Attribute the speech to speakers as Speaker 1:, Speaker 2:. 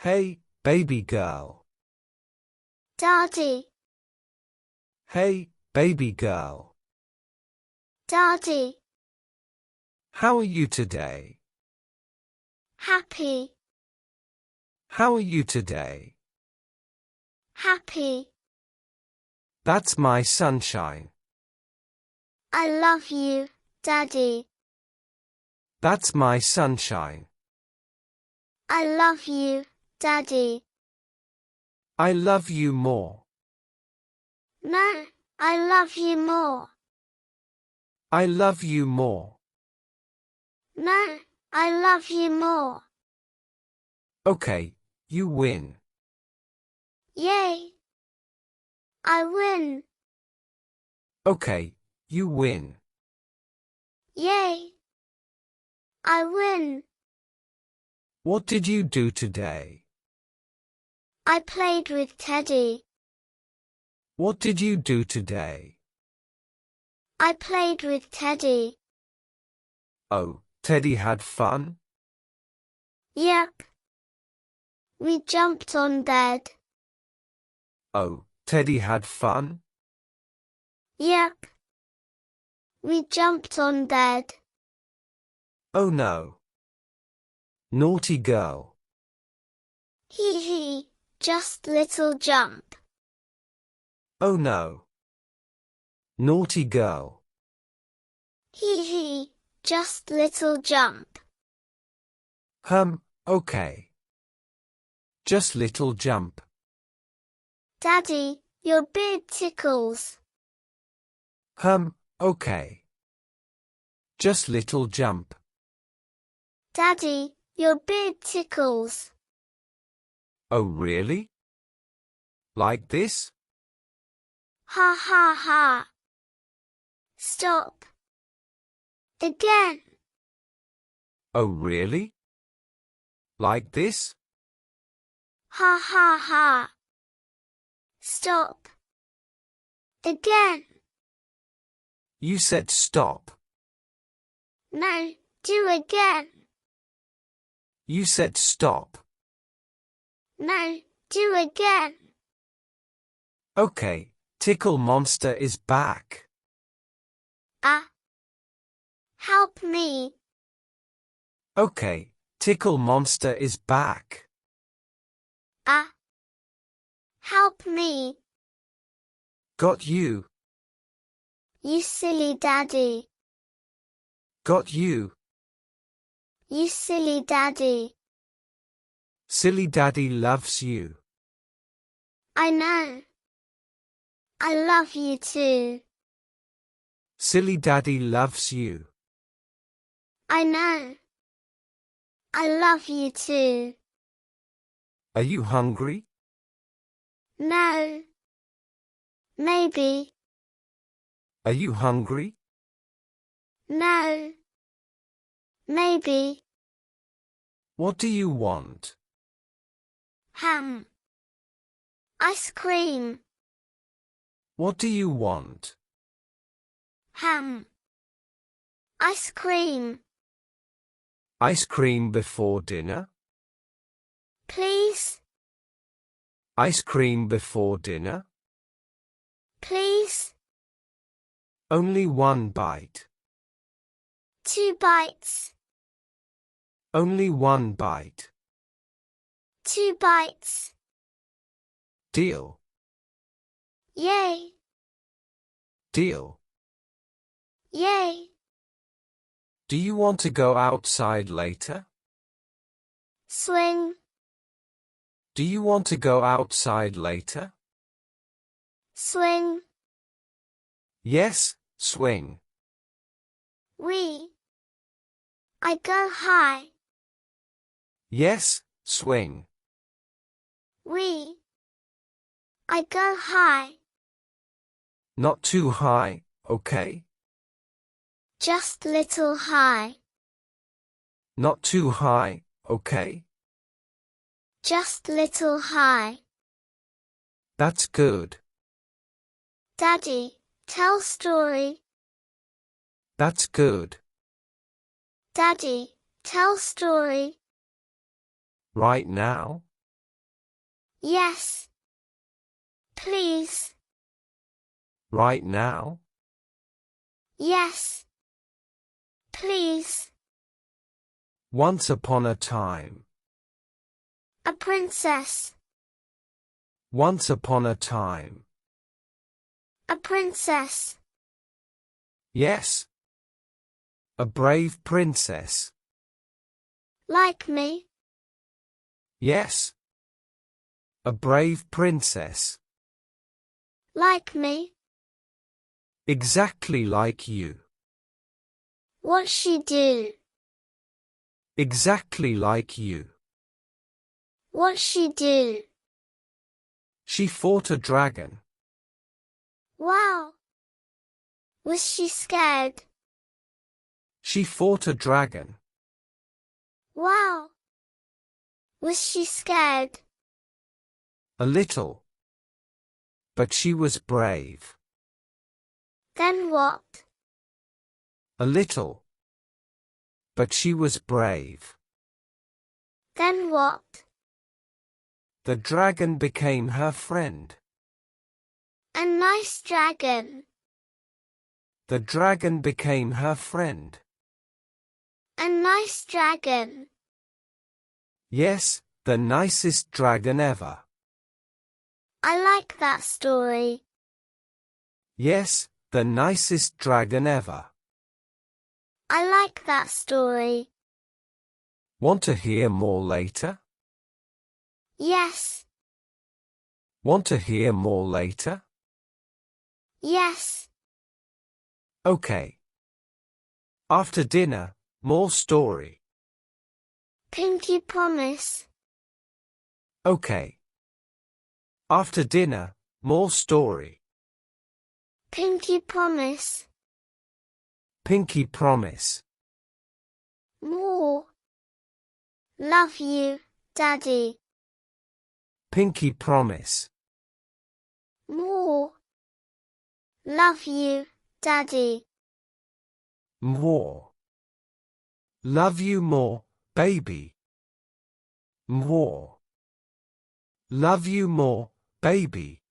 Speaker 1: Hey, baby girl.
Speaker 2: Daddy,
Speaker 1: Hey, baby girl.
Speaker 2: Daddy,
Speaker 1: How are you today?
Speaker 2: happy,
Speaker 1: How are you today?
Speaker 2: happy.
Speaker 1: That's my sunshine.
Speaker 2: I love you, Daddy.
Speaker 1: That's my sunshine.
Speaker 2: I love you, Daddy.
Speaker 1: I love you more.
Speaker 2: No, I love you more.
Speaker 1: I love you more.
Speaker 2: No, I love you more.
Speaker 1: Okay, you win.
Speaker 2: Yay! I win.
Speaker 1: Okay, you win.
Speaker 2: Yay! I win.
Speaker 1: What did you do today?
Speaker 2: I played with Teddy.
Speaker 1: What did you do today?
Speaker 2: I played with Teddy.
Speaker 1: Oh, Teddy had fun?
Speaker 2: Yep. We jumped on bed.
Speaker 1: Oh, Teddy had fun?
Speaker 2: Yep. We jumped on bed.
Speaker 1: Oh no. Naughty girl.
Speaker 2: Hee hee, just little jump.
Speaker 1: Oh no. Naughty girl.
Speaker 2: Hee hee, just little jump.
Speaker 1: Okay. Just little jump.
Speaker 2: Daddy, your beard tickles.
Speaker 1: Okay. Just little jump.
Speaker 2: Daddy, your beard tickles.
Speaker 1: Oh really? Like this?
Speaker 2: Ha ha ha. Stop. Again.
Speaker 1: Oh really? Like this?
Speaker 2: Ha ha ha. Stop. Again.
Speaker 1: You said stop.
Speaker 2: No, do again.
Speaker 1: You said stop.
Speaker 2: No, do again.
Speaker 1: Okay, Tickle Monster is back.
Speaker 2: Help me.
Speaker 1: Okay, Tickle Monster is back.
Speaker 2: Help me.
Speaker 1: Got you.
Speaker 2: You silly daddy.
Speaker 1: Got you.
Speaker 2: You silly daddy.
Speaker 1: Silly Daddy loves you.
Speaker 2: I know. I love you too.
Speaker 1: Silly Daddy loves you.
Speaker 2: I know. I love you too.
Speaker 1: Are you hungry?
Speaker 2: No. Maybe.
Speaker 1: Are you hungry?
Speaker 2: No. Maybe.
Speaker 1: What do you want?
Speaker 2: Ham. Ice cream.
Speaker 1: What do you want?
Speaker 2: Ham. Ice cream.
Speaker 1: Ice cream before dinner?
Speaker 2: Please.
Speaker 1: Ice cream before dinner?
Speaker 2: Please.
Speaker 1: Only one bite.
Speaker 2: 2 bites.
Speaker 1: Only one bite.
Speaker 2: 2 bites.
Speaker 1: Deal.
Speaker 2: Yay.
Speaker 1: Deal.
Speaker 2: Yay.
Speaker 1: Do you want to go outside later?
Speaker 2: Swing.
Speaker 1: Do you want to go outside later?
Speaker 2: Swing.
Speaker 1: Yes, swing.
Speaker 2: I go high.
Speaker 1: Yes, swing.
Speaker 2: I go high.
Speaker 1: Not too high, okay?
Speaker 2: Just little high.
Speaker 1: Not too high, okay?
Speaker 2: Just little high.
Speaker 1: That's good.
Speaker 2: Daddy, tell story.
Speaker 1: That's good.
Speaker 2: Daddy, tell story.
Speaker 1: Right now?
Speaker 2: Yes. Please.
Speaker 1: Right now?
Speaker 2: Yes. Please.
Speaker 1: Once upon a time.
Speaker 2: A princess.
Speaker 1: Once upon a time.
Speaker 2: A princess.
Speaker 1: Yes. A brave princess.
Speaker 2: Like me.
Speaker 1: Yes. A brave princess.
Speaker 2: Like me.
Speaker 1: Exactly like you.
Speaker 2: What's she do?
Speaker 1: Exactly like you.
Speaker 2: What's she do?
Speaker 1: She fought a dragon.
Speaker 2: Wow. Was she scared?
Speaker 1: She fought a dragon.
Speaker 2: Wow. Was she scared?
Speaker 1: A little. But she was brave.
Speaker 2: Then what?
Speaker 1: A little. But she was brave.
Speaker 2: Then what?
Speaker 1: The dragon became her friend.
Speaker 2: A nice dragon.
Speaker 1: The dragon became her friend.
Speaker 2: A nice dragon.
Speaker 1: Yes, the nicest dragon ever.
Speaker 2: I like that story.
Speaker 1: Yes, the nicest dragon ever.
Speaker 2: I like that story.
Speaker 1: Want to hear more later?
Speaker 2: Yes.
Speaker 1: Want to hear more later?
Speaker 2: Yes.
Speaker 1: Okay. After dinner, more story.
Speaker 2: Pinky promise.
Speaker 1: Okay. After dinner, more story.
Speaker 2: Pinky promise.
Speaker 1: Pinky promise.
Speaker 2: More. Love you, Daddy.
Speaker 1: Pinky promise.
Speaker 2: More. Love you, Daddy.
Speaker 1: More. Love you more, baby. More. Love you more, baby.